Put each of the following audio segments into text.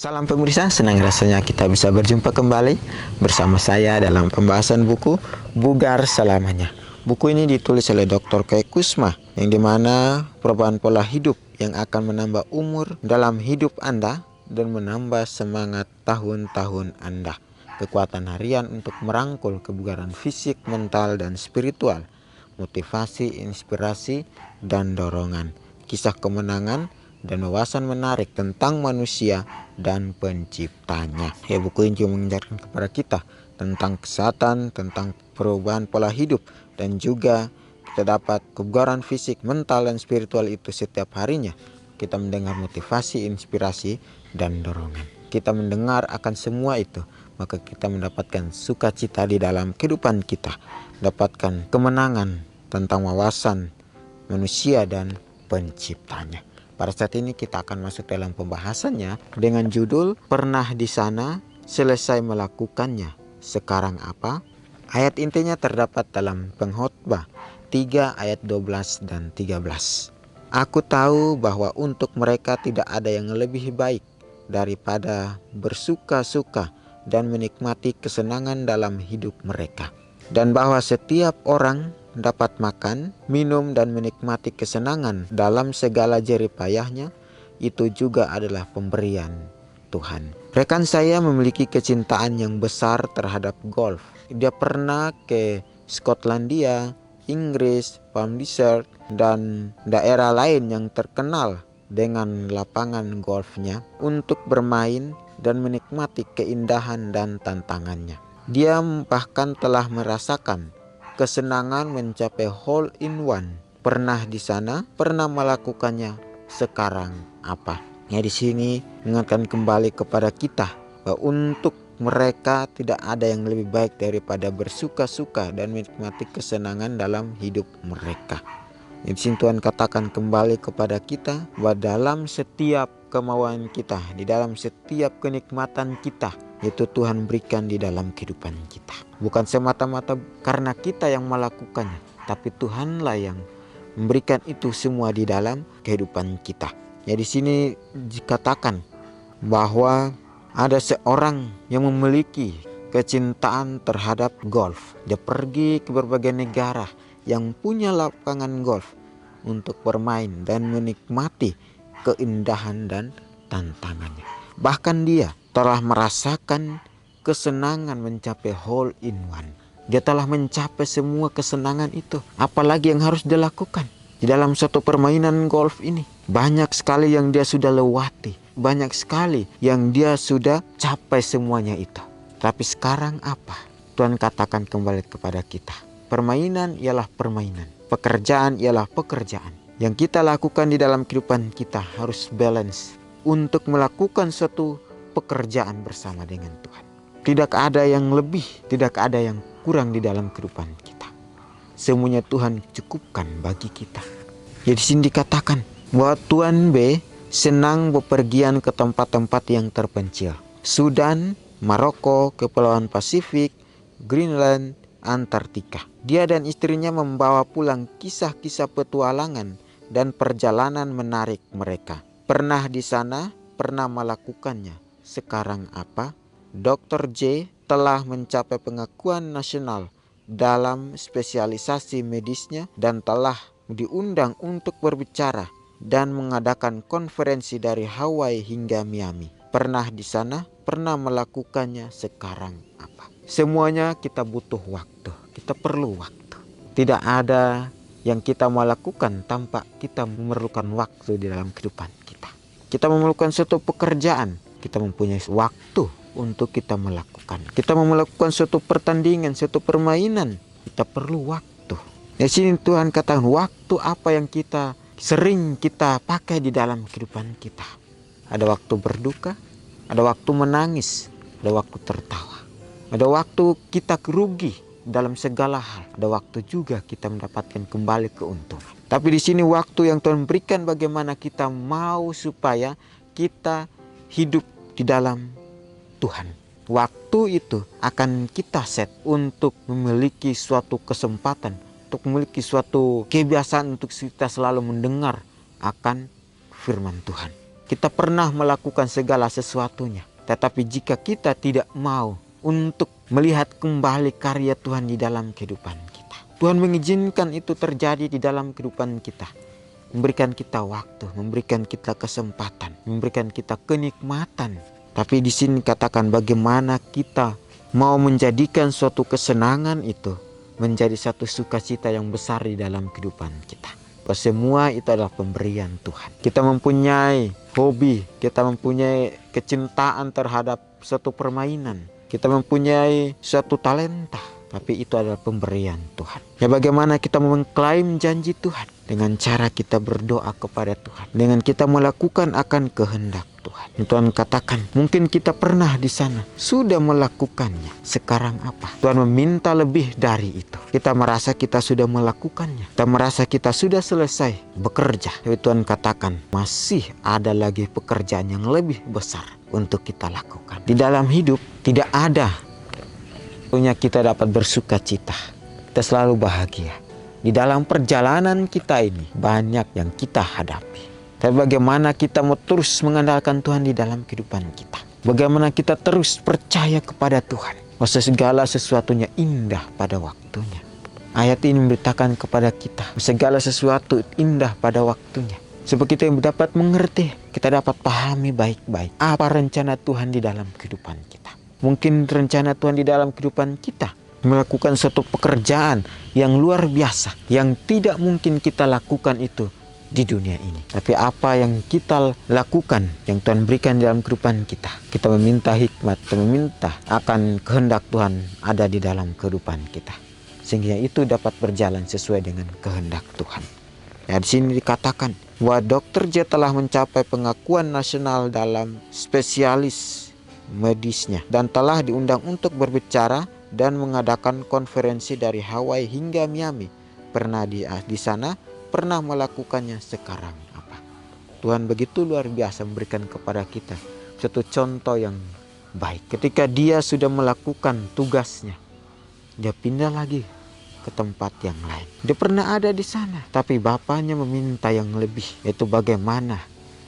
Salam pemirsa, senang rasanya kita bisa berjumpa kembali bersama saya dalam pembahasan buku Bugar Selamanya. Buku ini ditulis oleh Dr. Kay Kusma, yang dimana perubahan pola hidup yang akan menambah umur dalam hidup Anda dan menambah semangat tahun-tahun Anda. Kekuatan harian untuk merangkul kebugaran fisik, mental, dan spiritual. Motivasi, inspirasi, dan dorongan. Kisah kemenangan dan wawasan menarik tentang manusia dan penciptanya. Buku ini juga mengajarkan kepada kita tentang kesehatan, tentang perubahan pola hidup, dan juga kita dapat kebugaran fisik, mental, dan spiritual itu setiap harinya. Kita mendengar motivasi, inspirasi, dan dorongan. Kita mendengar akan semua itu, maka kita mendapatkan sukacita di dalam kehidupan kita, dapatkan kemenangan tentang wawasan manusia dan penciptanya. Pada saat ini kita akan masuk dalam pembahasannya dengan judul Pernah di Sana, Selesai Melakukannya, Sekarang Apa? Ayat intinya terdapat dalam Pengkhotbah 3 ayat 12 dan 13. Aku tahu bahwa untuk mereka tidak ada yang lebih baik daripada bersuka-suka dan menikmati kesenangan dalam hidup mereka. Dan bahwa setiap orang dapat makan, minum, dan menikmati kesenangan dalam segala jerih payahnya, itu juga adalah pemberian Tuhan. Rekan saya memiliki kecintaan yang besar terhadap golf. Dia pernah ke Skotlandia, Inggris, Palm Desert, dan daerah lain yang terkenal dengan lapangan golfnya untuk bermain dan menikmati keindahan dan tantangannya. Dia bahkan telah merasakan kesenangan mencapai hole in one. Pernah di sana, pernah melakukannya, sekarang apa? Di sini mengingatkan kembali kepada kita bahwa untuk mereka tidak ada yang lebih baik daripada bersuka-suka dan menikmati kesenangan dalam hidup mereka. Di sini Tuhan katakan kembali kepada kita bahwa dalam setiap kemauan kita, di dalam setiap kenikmatan kita, itu Tuhan berikan di dalam kehidupan kita. Bukan semata-mata karena kita yang melakukannya, tapi Tuhanlah yang memberikan itu semua di dalam kehidupan kita. Di sini dikatakan bahwa ada seorang yang memiliki kecintaan terhadap golf. Dia pergi ke berbagai negara yang punya lapangan golf untuk bermain dan menikmati keindahan dan tantangannya. Bahkan dia telah merasakan kesenangan mencapai hole in one. Dia telah mencapai semua kesenangan itu. Apalagi yang harus dilakukan di dalam suatu permainan golf ini? Banyak sekali yang dia sudah lewati. Banyak sekali yang dia sudah capai semuanya itu. Tapi sekarang apa? Tuhan katakan kembali kepada kita. Permainan ialah permainan. Pekerjaan ialah pekerjaan. Yang kita lakukan di dalam kehidupan kita harus balance untuk melakukan suatu pekerjaan bersama dengan Tuhan. Tidak ada yang lebih, tidak ada yang kurang di dalam kehidupan kita. Semuanya Tuhan cukupkan bagi kita. Jadi sini dikatakan bahwa Tuan B senang bepergian ke tempat-tempat yang terpencil. Sudan, Maroko, Kepulauan Pasifik, Greenland, Antartika. Dia dan istrinya membawa pulang kisah-kisah petualangan dan perjalanan menarik mereka. Pernah di sana, pernah melakukannya. Sekarang apa? Dr. J telah mencapai pengakuan nasional dalam spesialisasi medisnya dan telah diundang untuk berbicara dan mengadakan konferensi dari Hawaii hingga Miami. Pernah di sana, pernah melakukannya, sekarang apa? Semuanya kita butuh waktu, kita perlu waktu. Tidak ada yang kita mau lakukan tanpa kita memerlukan waktu di dalam kehidupan kita. Kita memerlukan suatu pekerjaan, kita mempunyai waktu untuk kita melakukan. Kita mau melakukan suatu pertandingan, suatu permainan, kita perlu waktu. Di sini Tuhan katakan waktu apa yang kita sering kita pakai di dalam kehidupan kita. Ada waktu berduka, ada waktu menangis, ada waktu tertawa, ada waktu kita rugi dalam segala hal, ada waktu juga kita mendapatkan kembali keuntungan. Tapi di sini waktu yang Tuhan berikan bagaimana kita mau supaya kita hidup di dalam Tuhan. Waktu itu akan kita set untuk memiliki suatu kesempatan, untuk memiliki suatu kebiasaan untuk kita selalu mendengar akan firman Tuhan. Kita pernah melakukan segala sesuatunya. Tetapi jika kita tidak mau untuk melihat kembali karya Tuhan di dalam kehidupan kita, Tuhan mengizinkan itu terjadi di dalam kehidupan kita. Memberikan kita waktu, memberikan kita kesempatan, memberikan kita kenikmatan. Tapi di sini katakan bagaimana kita mau menjadikan suatu kesenangan itu menjadi satu sukacita yang besar di dalam kehidupan kita. Semua itu adalah pemberian Tuhan. Kita mempunyai hobi, kita mempunyai kecintaan terhadap suatu permainan, kita mempunyai suatu talenta, tapi itu adalah pemberian Tuhan. Ya, bagaimana kita mengklaim janji Tuhan? Dengan cara kita berdoa kepada Tuhan, dengan kita melakukan akan kehendak Tuhan. Tuhan katakan, mungkin kita pernah di sana sudah melakukannya. Sekarang apa? Tuhan meminta lebih dari itu. Kita merasa kita sudah melakukannya, kita merasa kita sudah selesai bekerja. Tapi Tuhan katakan, masih ada lagi pekerjaan yang lebih besar untuk kita lakukan. Di dalam hidup tidak ada kita dapat bersuka cita, kita selalu bahagia. Di dalam perjalanan kita ini banyak yang kita hadapi. Tapi bagaimana kita mau terus mengandalkan Tuhan di dalam kehidupan kita? Bagaimana kita terus percaya kepada Tuhan? Masa segala sesuatunya indah pada waktunya. Ayat ini memberitakan kepada kita, segala sesuatu indah pada waktunya. Supaya kita dapat mengerti, kita dapat pahami baik-baik apa rencana Tuhan di dalam kehidupan kita. Mungkin rencana Tuhan di dalam kehidupan kita melakukan suatu pekerjaan yang luar biasa, yang tidak mungkin kita lakukan itu di dunia ini. Tapi apa yang kita lakukan, yang Tuhan berikan dalam kehidupan kita, kita meminta hikmat, kita meminta akan kehendak Tuhan ada di dalam kehidupan kita, sehingga itu dapat berjalan sesuai dengan kehendak Tuhan. Ya, di sini dikatakan bahwa Dr. J telah mencapai pengakuan nasional dalam spesialis medisnya dan telah diundang untuk berbicara dan mengadakan konferensi dari Hawaii hingga Miami. Pernah di sana, pernah melakukannya. Sekarang apa? Tuhan begitu luar biasa memberikan kepada kita satu contoh yang baik. Ketika dia sudah melakukan tugasnya, dia pindah lagi ke tempat yang lain. Dia pernah ada di sana, tapi bapaknya meminta yang lebih, yaitu bagaimana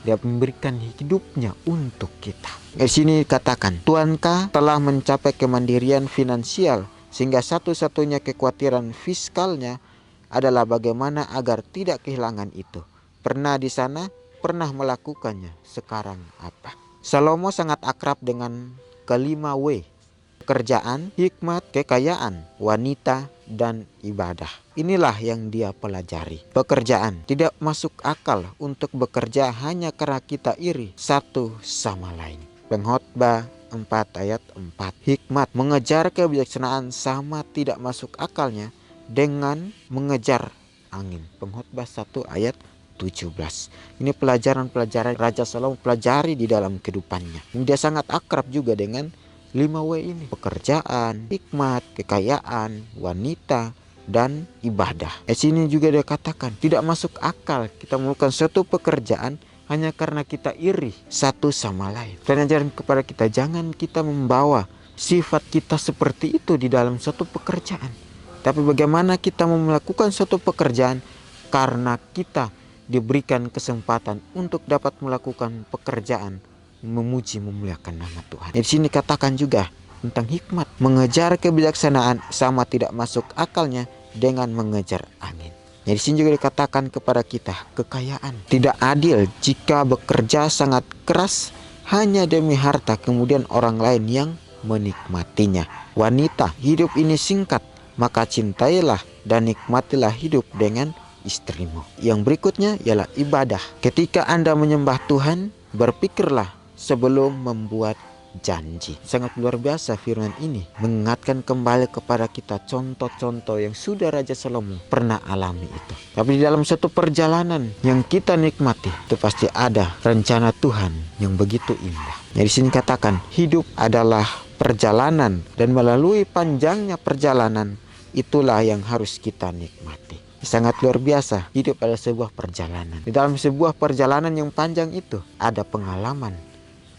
dia memberikan hidupnya untuk kita. Di sini katakan, Tuhankah telah mencapai kemandirian finansial sehingga satu-satunya kekhawatiran fiskalnya adalah bagaimana agar tidak kehilangan itu. Pernah di sana, pernah melakukannya. Sekarang apa? Salomo sangat akrab dengan kelima W. Pekerjaan, hikmat, kekayaan, wanita, dan ibadah. Inilah yang dia pelajari. Pekerjaan, tidak masuk akal untuk bekerja hanya karena kita iri satu sama lain. Pengkhotbah 4 ayat 4. Hikmat, mengejar kebijaksanaan sama tidak masuk akalnya dengan mengejar angin. Pengkhotbah 1 ayat 17. Ini pelajaran-pelajaran Raja Salomo pelajari di dalam kehidupannya. Dia sangat akrab juga dengan 5W ini. Pekerjaan, hikmat, kekayaan, wanita, dan ibadah. Di sini juga dia katakan, tidak masuk akal kita melakukan suatu pekerjaan hanya karena kita iri satu sama lain. Dan ajaran kepada kita, jangan kita membawa sifat kita seperti itu di dalam suatu pekerjaan. Tapi bagaimana kita melakukan suatu pekerjaan karena kita diberikan kesempatan untuk dapat melakukan pekerjaan memuji memuliakan nama Tuhan. Di sini katakan juga tentang hikmat, mengejar kebijaksanaan sama tidak masuk akalnya dengan mengejar angin. Di sini juga dikatakan kepada kita, kekayaan tidak adil jika bekerja sangat keras hanya demi harta kemudian orang lain yang menikmatinya. Wanita, hidup ini singkat, maka cintailah dan nikmatilah hidup dengan istrimu. Yang berikutnya ialah ibadah. Ketika Anda menyembah Tuhan, berpikirlah sebelum membuat janji. Sangat luar biasa firman ini, mengingatkan kembali kepada kita contoh-contoh yang sudah Raja Salomo pernah alami itu. Tapi di dalam satu perjalanan yang kita nikmati, itu pasti ada rencana Tuhan yang begitu indah. Di sini katakan, hidup adalah perjalanan dan melalui panjangnya perjalanan itulah yang harus kita nikmati. Sangat luar biasa, hidup adalah sebuah perjalanan. Di dalam sebuah perjalanan yang panjang itu ada pengalaman,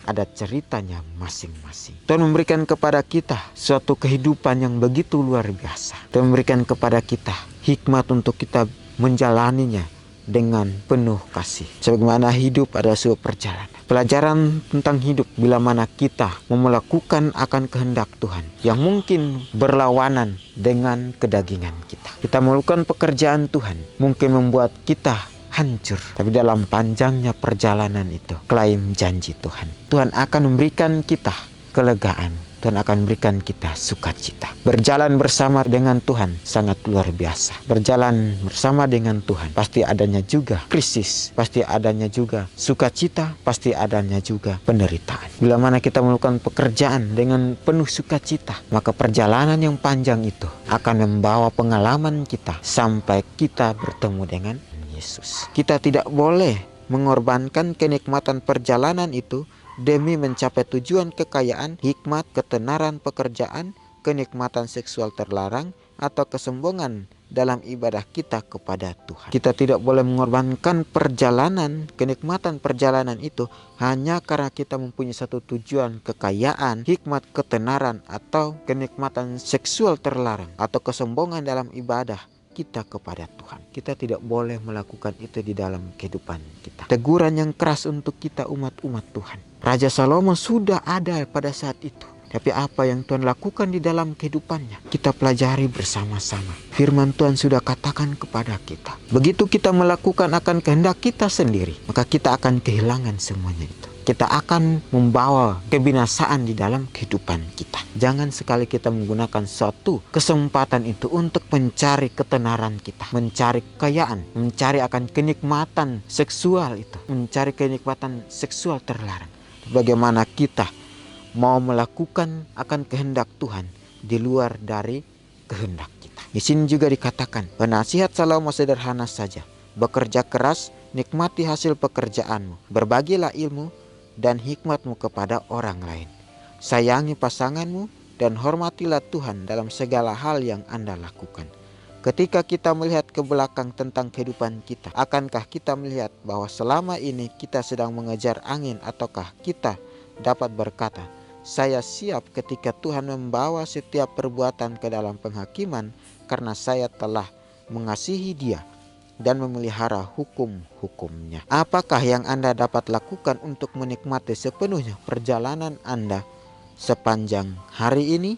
ada ceritanya masing-masing. Tuhan memberikan kepada kita suatu kehidupan yang begitu luar biasa. Tuhan memberikan kepada kita hikmat untuk kita menjalaninya dengan penuh kasih. Sebagaimana hidup adalah sebuah perjalanan. Pelajaran tentang hidup bila mana kita melakukan akan kehendak Tuhan yang mungkin berlawanan dengan kedagingan kita. Kita melakukan pekerjaan Tuhan mungkin membuat kita hancur. Tapi dalam panjangnya perjalanan itu, klaim janji Tuhan. Tuhan akan memberikan kita kelegaan. Tuhan akan memberikan kita sukacita. Berjalan bersama dengan Tuhan sangat luar biasa. Berjalan bersama dengan Tuhan pasti adanya juga krisis, pasti adanya juga sukacita, pasti adanya juga penderitaan. Bila mana kita melakukan pekerjaan dengan penuh sukacita, maka perjalanan yang panjang itu akan membawa pengalaman kita sampai kita bertemu dengan Yesus. Kita tidak boleh mengorbankan kenikmatan perjalanan itu demi mencapai tujuan kekayaan, hikmat, ketenaran pekerjaan, kenikmatan seksual terlarang, atau kesombongan dalam ibadah kita kepada Tuhan. Kita tidak boleh mengorbankan perjalanan, kenikmatan perjalanan itu hanya karena kita mempunyai satu tujuan kekayaan, hikmat, ketenaran, atau kenikmatan seksual terlarang, atau kesombongan dalam ibadah kita kepada Tuhan. Kita tidak boleh melakukan itu di dalam kehidupan kita. Teguran yang keras untuk kita umat-umat Tuhan. Raja Salomo sudah ada pada saat itu. Tapi apa yang Tuhan lakukan di dalam kehidupannya, kita pelajari bersama-sama. Firman Tuhan sudah katakan kepada kita. Begitu kita melakukan akan kehendak kita sendiri, maka kita akan kehilangan semuanya itu. Kita akan membawa kebinasaan di dalam kehidupan kita. Jangan sekali kita menggunakan suatu kesempatan itu untuk mencari ketenaran kita, mencari kekayaan, mencari akan kenikmatan seksual itu, mencari kenikmatan seksual terlarang. Bagaimana kita mau melakukan akan kehendak Tuhan di luar dari kehendak kita. Di sini juga dikatakan, penasihat Salomo sederhana saja. Bekerja keras, nikmati hasil pekerjaanmu. Berbagilah ilmu dan hikmatmu kepada orang lain. Sayangi pasanganmu dan hormatilah Tuhan dalam segala hal yang Anda lakukan. Ketika kita melihat ke belakang tentang kehidupan kita, akankah kita melihat bahwa selama ini kita sedang mengejar angin, ataukah kita dapat berkata, saya siap ketika Tuhan membawa setiap perbuatan ke dalam penghakiman karena saya telah mengasihi Dia dan memelihara hukum-hukumnya. Apakah yang Anda dapat lakukan untuk menikmati sepenuhnya perjalanan Anda sepanjang hari ini?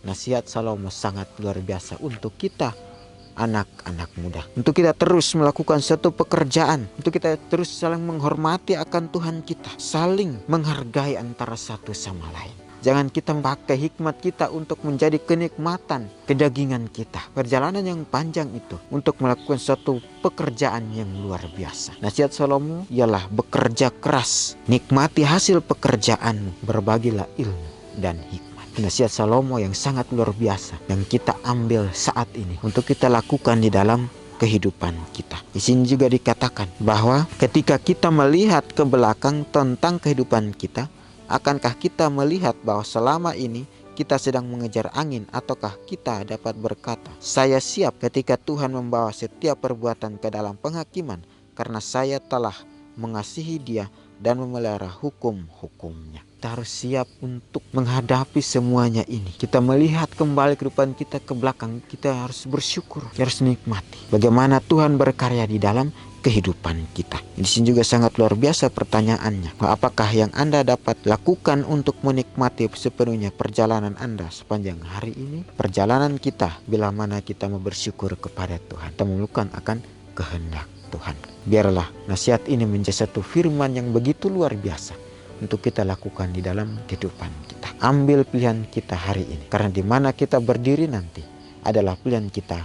Nasihat Salomo sangat luar biasa untuk kita anak-anak muda. Untuk kita terus melakukan satu pekerjaan, untuk kita terus saling menghormati akan Tuhan kita, saling menghargai antara satu sama lain. Jangan kita memakai hikmat kita untuk menjadi kenikmatan kedagingan kita. Perjalanan yang panjang itu untuk melakukan suatu pekerjaan yang luar biasa. Nasihat Salomo ialah bekerja keras, nikmati hasil pekerjaanmu, berbagilah ilmu dan hikmat. Nasihat Salomo yang sangat luar biasa yang kita ambil saat ini untuk kita lakukan di dalam kehidupan kita. Di sini juga dikatakan bahwa ketika kita melihat ke belakang tentang kehidupan kita, akankah kita melihat bahwa selama ini kita sedang mengejar angin, ataukah kita dapat berkata, saya siap ketika Tuhan membawa setiap perbuatan ke dalam penghakiman karena saya telah mengasihi Dia dan memelihara hukum-hukumnya. Kita harus siap untuk menghadapi semuanya ini. Kita melihat kembali kehidupan kita ke belakang, kita harus bersyukur, kita harus nikmati bagaimana Tuhan berkarya di dalam kehidupan kita. Di sini juga sangat luar biasa pertanyaannya. Apakah yang Anda dapat lakukan untuk menikmati sepenuhnya perjalanan Anda sepanjang hari ini? Perjalanan kita bila mana kita mau bersyukur kepada Tuhan, kita melakukan akan kehendak Tuhan. Biarlah nasihat ini menjadi satu firman yang begitu luar biasa untuk kita lakukan di dalam kehidupan kita. Ambil pilihan kita hari ini, karena di mana kita berdiri nanti adalah pilihan kita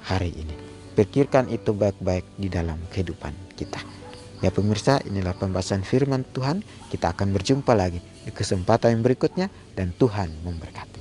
hari ini. Pikirkan itu baik-baik di dalam kehidupan kita. Ya pemirsa, inilah pembahasan firman Tuhan. Kita akan berjumpa lagi di kesempatan yang berikutnya dan Tuhan memberkati.